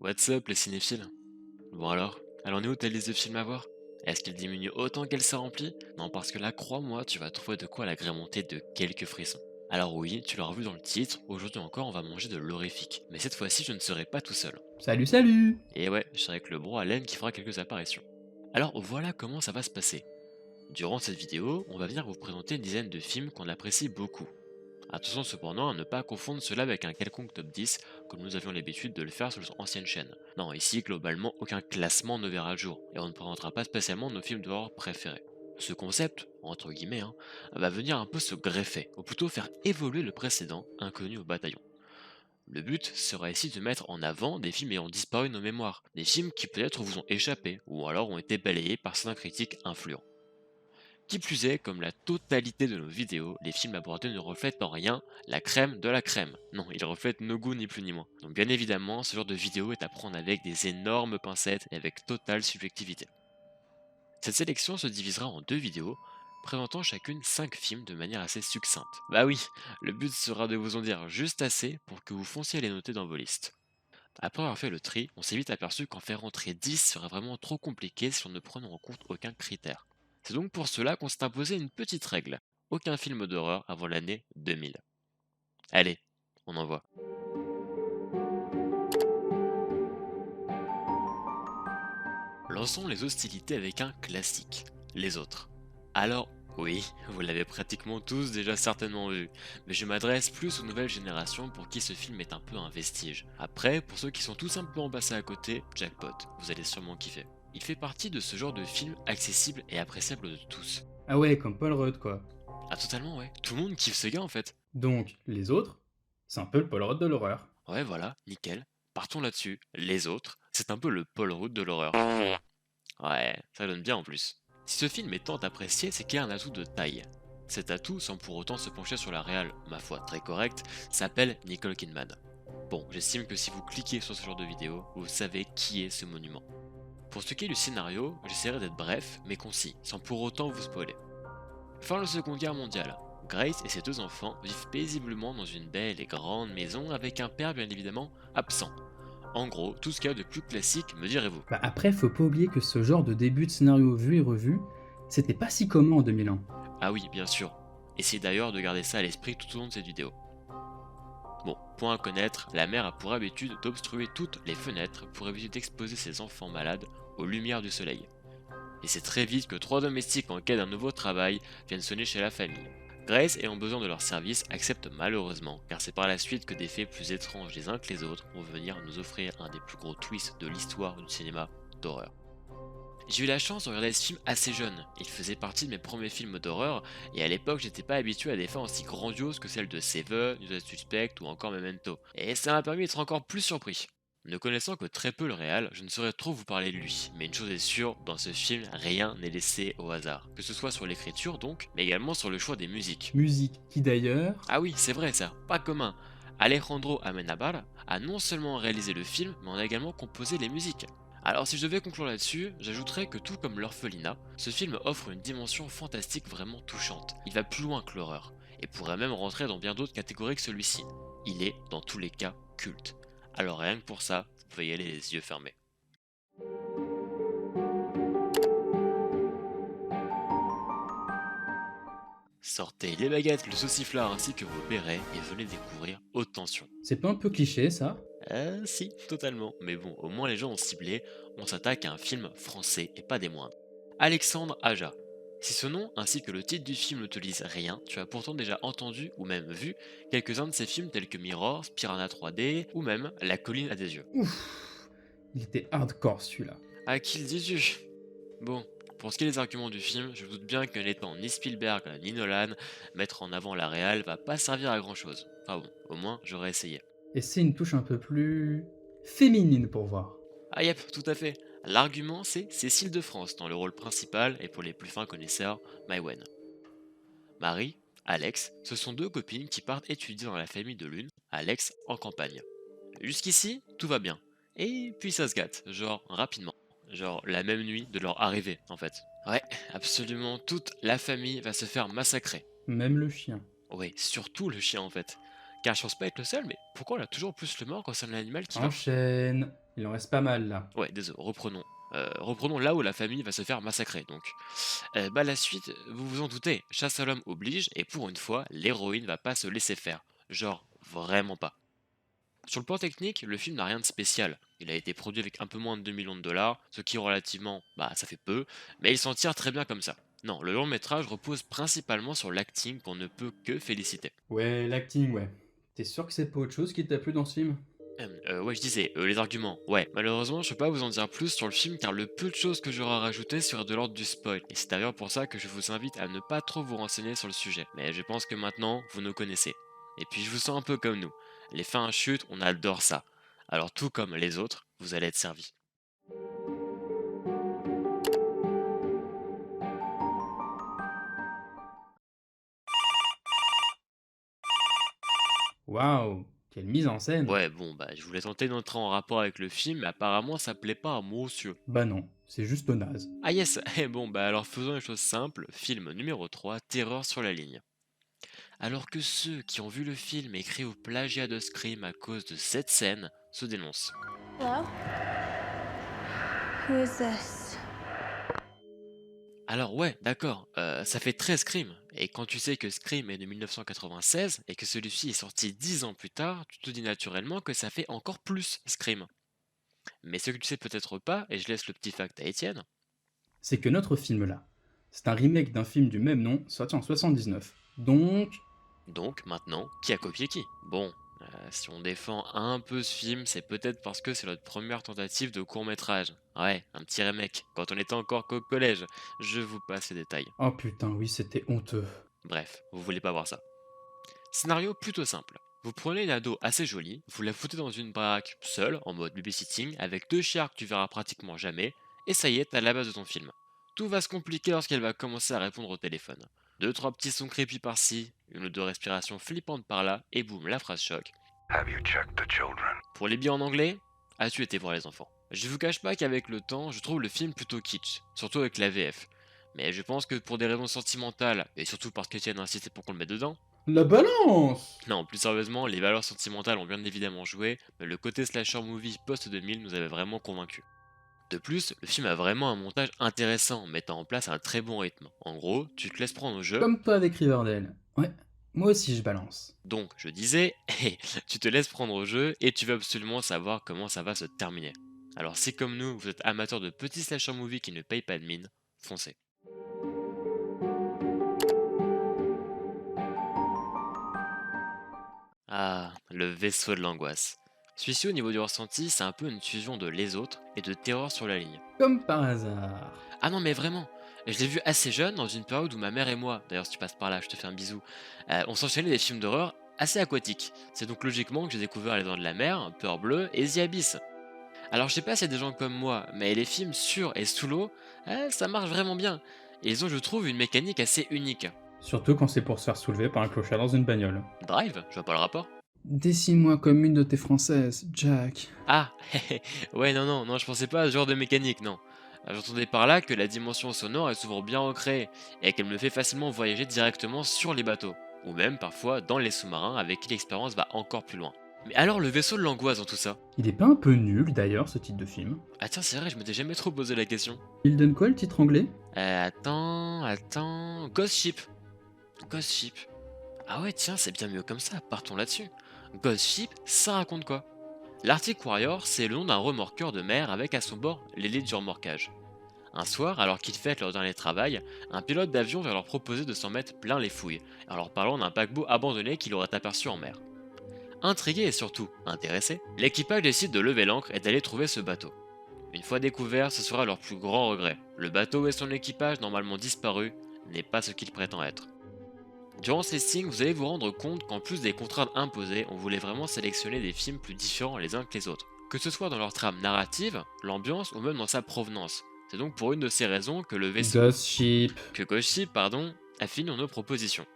What's up les cinéphiles? Bon alors, elle en est où ta liste de films à voir? Est-ce qu'elle diminue autant qu'elle s'est remplie? Non, parce que là, crois-moi, tu vas trouver de quoi l'agrémenter de quelques frissons. Alors oui, tu l'auras vu dans le titre, aujourd'hui encore on va manger de l'horrifique. Mais cette fois-ci je ne serai pas tout seul. Salut, salut! Et ouais, je serai avec le bro Allen qui fera quelques apparitions. Alors voilà comment ça va se passer. Durant cette vidéo, on va venir vous présenter une dizaine de films qu'on apprécie beaucoup. Attention cependant à ne pas confondre cela avec un quelconque top 10 comme nous avions l'habitude de le faire sur notre ancienne chaîne. Non, ici globalement aucun classement ne verra le jour et on ne présentera pas spécialement nos films d'horreur préférés. Ce concept, entre guillemets, va venir un peu se greffer, ou plutôt faire évoluer le précédent, inconnu au bataillon. Le but sera ici de mettre en avant des films ayant disparu de nos mémoires, des films qui peut-être vous ont échappé, ou alors ont été balayés par certains critiques influents. Qui plus est, comme la totalité de nos vidéos, les films abordés ne reflètent en rien la crème de la crème. Non, ils reflètent nos goûts ni plus ni moins. Donc bien évidemment, ce genre de vidéo est à prendre avec des énormes pincettes et avec totale subjectivité. Cette sélection se divisera en deux vidéos, présentant chacune 5 films de manière assez succincte. Bah oui, le but sera de vous en dire juste assez pour que vous fonciez les noter dans vos listes. Après avoir fait le tri, on s'est vite aperçu qu'en faire rentrer 10 serait vraiment trop compliqué si on ne prenait en compte aucun critère. C'est donc pour cela qu'on s'est imposé une petite règle. Aucun film d'horreur avant l'année 2000. Allez, on envoie. Lançons les hostilités avec un classique, les autres. Alors, oui, vous l'avez pratiquement tous déjà certainement vu, mais je m'adresse plus aux nouvelles générations pour qui ce film est un peu un vestige. Après, pour ceux qui sont tout simplement passés à côté, jackpot, vous allez sûrement kiffer. Il fait partie de ce genre de film accessible et appréciable de tous. Ah ouais, comme Paul Rudd, quoi. Ah totalement ouais, tout le monde kiffe ce gars en fait. Donc, les autres, c'est un peu le Paul Rudd de l'horreur. Ouais voilà, nickel. Partons là-dessus. Les autres, c'est un peu le Paul Rudd de l'horreur. Ouais, ça donne bien en plus. Si ce film est tant apprécié, c'est qu'il y a un atout de taille. Cet atout, sans pour autant se pencher sur la réal, ma foi très correcte, s'appelle Nicole Kidman. Bon, j'estime que si vous cliquez sur ce genre de vidéo, vous savez qui est ce monument. Pour ce qui est du scénario, j'essaierai d'être bref, mais concis, sans pour autant vous spoiler. Fin de la Seconde Guerre mondiale. Grace et ses deux enfants vivent paisiblement dans une belle et grande maison avec un père bien évidemment absent. En gros, tout ce qu'il y a de plus classique, me direz-vous. Bah après, faut pas oublier que ce genre de début de scénario vu et revu, c'était pas si commun en 2001. Ah oui, bien sûr. Essayez d'ailleurs de garder ça à l'esprit tout au long de cette vidéo. Bon, point à connaître, la mère a pour habitude d'obstruer toutes les fenêtres pour éviter d'exposer ses enfants malades aux lumières du soleil. Et c'est très vite que trois domestiques en quête d'un nouveau travail viennent sonner chez la famille. Grace, ayant besoin de leur service, accepte malheureusement, car c'est par la suite que des faits plus étranges les uns que les autres vont venir nous offrir un des plus gros twists de l'histoire du cinéma d'horreur. J'ai eu la chance de regarder ce film assez jeune, il faisait partie de mes premiers films d'horreur, et à l'époque j'étais pas habitué à des fins aussi grandioses que celles de Seven, Usual Suspect ou encore Memento, et ça m'a permis d'être encore plus surpris. Ne connaissant que très peu le réal, je ne saurais trop vous parler de lui, mais une chose est sûre, dans ce film, rien n'est laissé au hasard. Que ce soit sur l'écriture donc, mais également sur le choix des musiques. Musique qui d'ailleurs... Ah oui, c'est vrai ça, pas commun. Alejandro Amenabar a non seulement réalisé le film, mais en a également composé les musiques. Alors si je devais conclure là-dessus, j'ajouterais que tout comme l'orphelinat, ce film offre une dimension fantastique vraiment touchante. Il va plus loin que l'horreur, et pourrait même rentrer dans bien d'autres catégories que celui-ci. Il est, dans tous les cas, culte. Alors rien que pour ça, vous pouvez y aller les yeux fermés. Sortez les baguettes, le sauciflard ainsi que vos bérets et venez découvrir Haute Tension. C'est pas un peu cliché, ça? Si, totalement. Mais bon, au moins les gens ont ciblé, on s'attaque à un film français et pas des moindres. Alexandre Aja. Si ce nom ainsi que le titre du film ne te disent rien, tu as pourtant déjà entendu ou même vu quelques-uns de ces films tels que Mirror, Piranha 3D ou même La colline à des yeux. Ouf, il était hardcore celui-là. À qui le dis-tu? Bon, pour ce qui est des arguments du film, je doute bien que n'étant ni Spielberg ni Nolan, mettre en avant la réal va pas servir à grand chose. Enfin bon, au moins j'aurais essayé. Et c'est une touche un peu plus... féminine pour voir. Ah yep, tout à fait. L'argument c'est Cécile de France dans le rôle principal et pour les plus fins connaisseurs, Maïwen. Marie, Alex, ce sont deux copines qui partent étudier dans la famille de l'une, Alex, en campagne. Jusqu'ici, tout va bien. Et puis ça se gâte, genre rapidement. Genre la même nuit de leur arrivée en fait. Ouais, absolument toute la famille va se faire massacrer. Même le chien. Ouais, surtout le chien en fait. Car je pense pas être le seul, mais pourquoi on a toujours plus le mort quand c'est un animal qui meurt? Enchaîne. Il en reste pas mal là. Ouais, désolé, reprenons. Reprenons là où la famille va se faire massacrer, donc. Bah la suite, vous vous en doutez, chasse à l'homme oblige, et pour une fois, l'héroïne va pas se laisser faire. Genre, vraiment pas. Sur le plan technique, le film n'a rien de spécial. Il a été produit avec un peu moins de 2 millions de dollars, ce qui relativement, bah ça fait peu, mais il s'en tire très bien comme ça. Non, le long métrage repose principalement sur l'acting qu'on ne peut que féliciter. Ouais, l'acting, ouais. T'es sûr que c'est pas autre chose qui t'a plu dans ce film? Ouais, je disais, les arguments. Ouais, malheureusement, je peux pas vous en dire plus sur le film car le peu de choses que j'aurai rajouté serait de l'ordre du spoil. Et c'est d'ailleurs pour ça que je vous invite à ne pas trop vous renseigner sur le sujet. Mais je pense que maintenant, vous nous connaissez. Et puis je vous sens un peu comme nous. Les fins à chute, on adore ça. Alors tout comme les autres, vous allez être servis. Waouh! Quelle mise en scène! Ouais, bon, bah je voulais tenter d'entrer en rapport avec le film, mais apparemment ça plaît pas à monsieur. Bah non, c'est juste naze. Ah yes, eh bon, bah alors faisons les choses simples. Film numéro 3, Terreur sur la ligne. Alors que ceux qui ont vu le film écrit au plagiat de Scream à cause de cette scène se dénoncent. Hello? Who is this? Alors ouais, d'accord, ça fait 13 Scream, et quand tu sais que Scream est de 1996 et que celui-ci est sorti 10 ans plus tard, tu te dis naturellement que ça fait encore plus Scream. Mais ce que tu sais peut-être pas, et je laisse le petit fact à Étienne, C'est que notre film là, c'est un remake d'un film du même nom sorti en 79. Donc, donc maintenant, qui a copié qui? Bon, si on défend un peu ce film, c'est peut-être parce que c'est notre première tentative de court-métrage. Ouais, un petit remake, quand on était encore qu'au collège. Je vous passe les détails. oh putain, oui, c'était honteux. Bref, vous voulez pas voir ça. Scénario plutôt simple. Vous prenez une ado assez jolie, vous la foutez dans une baraque seule, en mode babysitting, avec deux chiens que tu verras pratiquement jamais, et ça y est, t'as la base de ton film. Tout va se compliquer lorsqu'elle va commencer à répondre au téléphone. Deux, trois petits sons creepy par-ci, une ou deux respirations flippantes par-là, et boum, la phrase choc. Have you checked the children? Pour les billes en anglais, as-tu été voir les enfants? Je vous cache pas qu'avec le temps, je trouve le film plutôt kitsch, surtout avec la VF. Mais je pense que pour des raisons sentimentales, et surtout parce qu'Etienne a insisté pour qu'on le mette dedans, La balance! non, plus sérieusement, les valeurs sentimentales ont bien évidemment joué, mais le côté slasher movie post-2000 nous avait vraiment convaincus. De plus, le film a vraiment un montage intéressant, mettant en place un très bon rythme. En gros, tu te laisses prendre au jeu, Comme toi avec Riverdale. Ouais, moi aussi je balance. donc je disais, tu te laisses prendre au jeu et tu veux absolument savoir comment ça va se terminer. Alors si comme nous, vous êtes amateur de petits slasher movies qui ne payent pas de mine, foncez. Ah, le vaisseau de l'angoisse. Celui-ci au niveau du ressenti, c'est un peu une fusion de Les Autres et de Terreur sur la ligne. Comme par hasard. Ah non mais vraiment, je l'ai vu assez jeune dans une période où ma mère et moi, d'ailleurs si tu passes par là, je te fais un bisou, on s'enchaînait des films d'horreur assez aquatiques. C'est donc logiquement que j'ai découvert Les Dents de la Mer, Peur Bleue et The Abyss. Alors je sais pas si y a des gens comme moi, mais les films sur et sous l'eau, ça marche vraiment bien. Et ils ont je trouve une mécanique assez unique. Surtout quand c'est pour se faire soulever par un clochard dans une bagnole. Drive, je vois pas le rapport. Dessine-moi comme une de tes françaises, Jack. Ah, ouais, non, non, non, je pensais pas à ce genre de mécanique, non. J'entendais par là que la dimension sonore est souvent bien ancrée et qu'elle me fait facilement voyager directement sur les bateaux, ou même parfois dans les sous-marins avec qui l'expérience va encore plus loin. Mais alors le vaisseau de l'angoisse dans tout ça? Il est pas un peu nul d'ailleurs ce titre de film? Ah tiens, c'est vrai, je m'étais jamais trop posé la question. Il donne quoi le titre anglais? Attends... Ghost Ship. Ghost Ship. Ah ouais, tiens, c'est bien mieux comme ça, partons là-dessus. Ghost Ship, ça raconte quoi? L'Arctic Warrior, c'est le nom d'un remorqueur de mer avec à son bord l'élite du remorquage. Un soir, alors qu'ils fêtent leur dernier travail, un pilote d'avion vient leur proposer de s'en mettre plein les fouilles, en leur parlant d'un paquebot abandonné qu'il aurait aperçu en mer. Intrigué et surtout intéressé, l'équipage décide de lever l'ancre et d'aller trouver ce bateau. Une fois découvert, ce sera leur plus grand regret. Le bateau et son équipage, normalement disparus, n'est pas ce qu'il prétend être. Durant ces signes, vous allez vous rendre compte qu'en plus des contraintes imposées, on voulait vraiment sélectionner des films plus différents les uns que les autres. Que ce soit dans leur trame narrative, l'ambiance ou même dans sa provenance. C'est donc pour une de ces raisons que le vaisseau... Ghost Ship. que Ghost Ship, pardon, a fini dans nos propositions.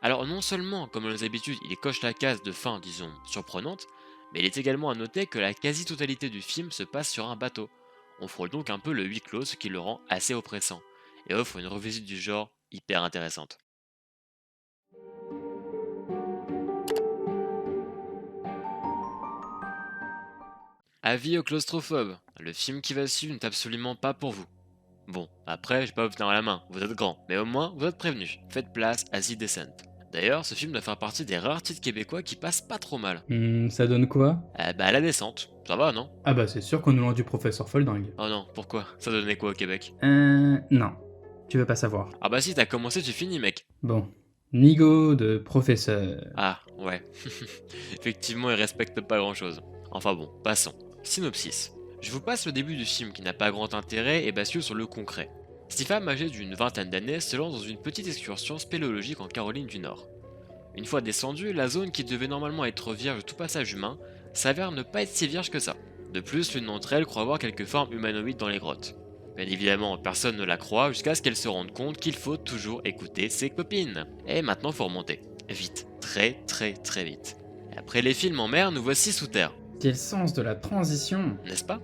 Alors non seulement, comme à nos habitudes, il coche la case de fin, disons, surprenante, mais il est également à noter que la quasi-totalité du film se passe sur un bateau. On frôle donc un peu le huis clos, ce qui le rend assez oppressant, et offre une revisite du genre hyper intéressante. Avis aux claustrophobes, le film qui va suivre n'est absolument pas pour vous. Bon, après, je vais pas vous tenir la main, vous êtes grand, mais au moins, vous êtes prévenus. Faites place à The Descent. D'ailleurs, ce film doit faire partie des rares titres québécois qui passent pas trop mal. Ça donne quoi? Bah, La Descente, ça va, non? Ah bah c'est sûr qu'on nous l'a du professeur Folding. Oh non, pourquoi? Ça donnait quoi au Québec? Non. Tu veux pas savoir. Ah bah si, t'as commencé, tu finis, mec. Bon. Nigo de professeur. Ah, ouais. Effectivement, il respecte pas grand-chose. Enfin bon, passons. Synopsis. Je vous passe le début du film qui n'a pas grand intérêt et bascule sur le concret. Cette femme âgée d'une vingtaine d'années se lance dans une petite excursion spéléologique en Caroline du Nord. Une fois descendue, la zone qui devait normalement être vierge de tout passage humain s'avère ne pas être si vierge que ça. De plus, l'une d'entre elles croit voir quelques formes humanoïdes dans les grottes. Bien évidemment, personne ne la croit jusqu'à ce qu'elle se rende compte qu'il faut toujours écouter ses copines. Et maintenant, faut remonter. Vite. Très vite. Et après les films en mer, nous voici sous terre. Quel sens de la transition. N'est-ce pas?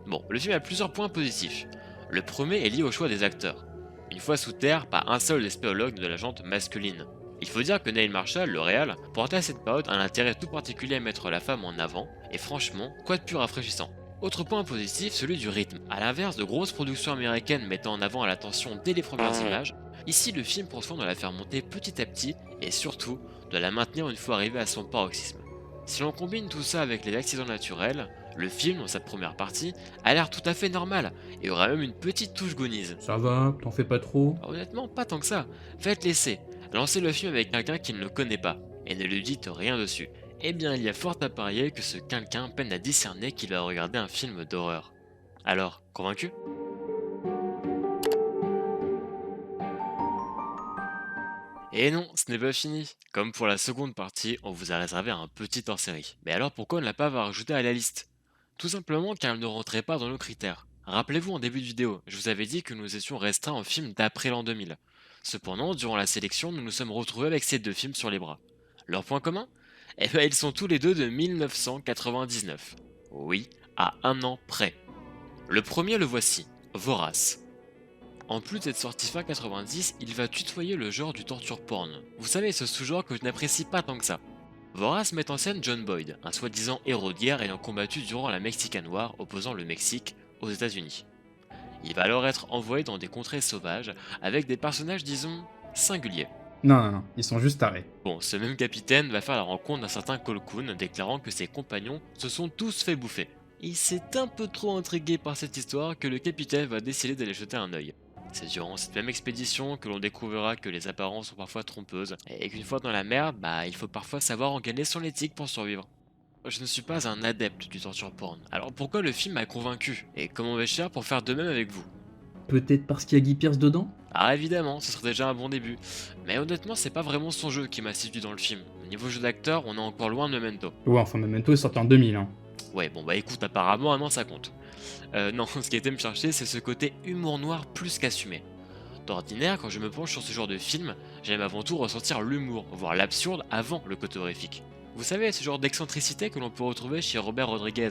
Bon, le film a plusieurs points positifs. Le premier est lié au choix des acteurs. Une fois sous terre, pas un seul des spéologues de la jante masculine. Il faut dire que Neil Marshall, le réal, portait à cette période un intérêt tout particulier à mettre la femme en avant, et franchement, quoi de plus rafraîchissant. Autre point positif, celui du rythme. A l'inverse de grosses productions américaines mettant en avant l'attention dès les premières images, ici le film prend soin de la faire monter petit à petit, et surtout, de la maintenir une fois arrivé à son paroxysme. Si l'on combine tout ça avec les accidents naturels, le film, dans sa première partie, a l'air tout à fait normal, et aura même une petite touche gonise. Ça va, t'en fais pas trop. Honnêtement, pas tant que ça. Faites l'essai. Lancez le film avec quelqu'un qui ne le connaît pas, et ne lui dites rien dessus. Eh bien, il y a fort à parier que ce quelqu'un peine à discerner qu'il va regarder un film d'horreur. Alors, convaincu? Et non, ce n'est pas fini. Comme pour la seconde partie, on vous a réservé un petit hors-série. Mais alors pourquoi ne l'a pas rajouté à la liste? Tout simplement car elle ne rentrait pas dans nos critères. Rappelez-vous en début de vidéo, je vous avais dit que nous étions restreints en films d'après l'an 2000. Cependant, durant la sélection, nous nous sommes retrouvés avec ces deux films sur les bras. Leur point commun? Eh ben ils sont tous les deux de 1999. Oui, à un an près. Le premier le voici, Vorace. En plus d'être sorti fin 90, il va tutoyer le genre du torture porn. Vous savez, ce sous-genre que je n'apprécie pas tant que ça. Vorace met en scène John Boyd, un soi-disant héros de guerre ayant combattu durant la Mexican War opposant le Mexique aux États-Unis. Il va alors être envoyé dans des contrées sauvages avec des personnages, disons, singuliers. Non, ils sont juste tarés. Bon, ce même capitaine va faire la rencontre d'un certain Colquhoun, déclarant que ses compagnons se sont tous fait bouffer. Il s'est un peu trop intrigué par cette histoire que le capitaine va décider d'aller jeter un œil. C'est durant cette même expédition que l'on découvrira que les apparences sont parfois trompeuses, et qu'une fois dans la merde, il faut parfois savoir engager son éthique pour survivre. Je ne suis pas un adepte du torture porn, alors pourquoi le film m'a convaincu, et comment vais-je faire pour faire de même avec vous? Peut-être parce qu'il y a Guy Pearce dedans? Ah évidemment, ce serait déjà un bon début, mais honnêtement c'est pas vraiment son jeu qui m'a séduit dans le film. Au niveau jeu d'acteur, on est encore loin de Memento. Ouais, enfin Memento est sorti en 2000, hein. Ouais, bon écoute, apparemment un an ça compte. Non, ce qui était me chercher, c'est ce côté humour noir plus qu'assumé. D'ordinaire, quand je me penche sur ce genre de film, j'aime avant tout ressentir l'humour, voire l'absurde avant le côté horrifique. Vous savez, ce genre d'excentricité que l'on peut retrouver chez Robert Rodriguez,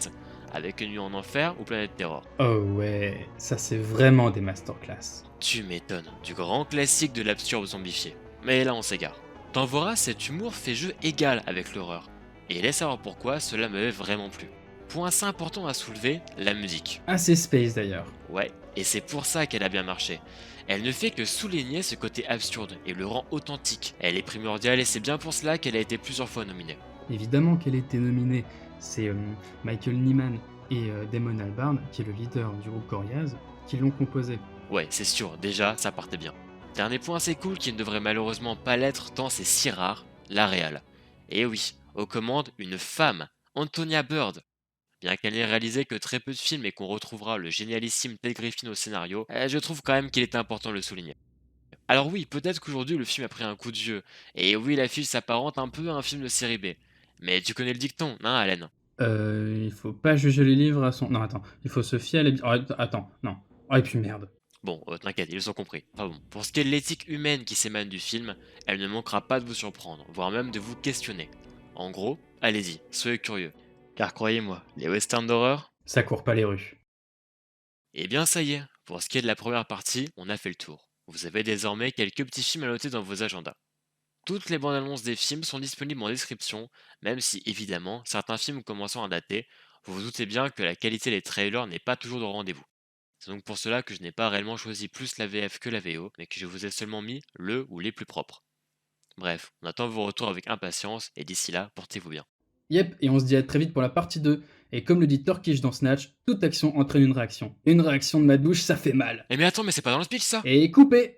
avec Une nuit en enfer ou Planète Terror. Oh ouais, ça c'est vraiment des masterclass. Tu m'étonnes, du grand classique de l'absurde zombifié. Mais là on s'égare. Dans Vorace, cet humour fait jeu égal avec l'horreur. Et laisse savoir pourquoi cela m'avait vraiment plu. Point assez important à soulever, la musique. Assez space d'ailleurs. Ouais, et c'est pour ça qu'elle a bien marché. Elle ne fait que souligner ce côté absurde et le rend authentique. Elle est primordiale et c'est bien pour cela qu'elle a été plusieurs fois nominée. Évidemment qu'elle était nominée. C'est Michael Nyman et Damon Albarn, qui est le leader du groupe Gorillaz, qui l'ont composée. Ouais, c'est sûr, déjà, ça partait bien. Dernier point assez cool qui ne devrait malheureusement pas l'être tant c'est si rare, la réal. Et oui, aux commandes, une femme, Antonia Bird. Bien qu'elle n'ait réalisé que très peu de films et qu'on retrouvera le génialissime Ted Griffin au scénario, je trouve quand même qu'il était important de le souligner. Alors oui, peut-être qu'aujourd'hui le film a pris un coup de vieux, et oui l'affiche s'apparente un peu à un film de série B. Mais tu connais le dicton, hein Allen? Il faut pas juger les livres à son... Non, attends, il faut se fier à la... attends, non. Oh, et puis merde. Bon, t'inquiète, ils ont compris. Enfin bon, pour ce qui est de l'éthique humaine qui s'émane du film, elle ne manquera pas de vous surprendre, voire même de vous questionner. En gros, allez-y, soyez curieux. Car croyez-moi, les westerns d'horreur, Ça court pas les rues. eh bien ça y est, pour ce qui est de la première partie, on a fait le tour. Vous avez désormais quelques petits films à noter dans vos agendas. Toutes les bandes annonces des films sont disponibles en description, même si évidemment certains films commençant à dater, Vous vous doutez bien que la qualité des trailers n'est pas toujours au rendez-vous. C'est donc pour cela que je n'ai pas réellement choisi plus la VF que la VO, mais que je vous ai seulement mis le ou les plus propres. Bref, on attend vos retours avec impatience, et d'ici là, portez-vous bien. Yep, et on se dit à très vite pour la partie 2. Et comme le dit Turkish dans Snatch, toute action entraîne une réaction. Et une réaction de ma douche, ça fait mal. Eh mais attends, mais c'est pas dans le speech ça! Et coupé!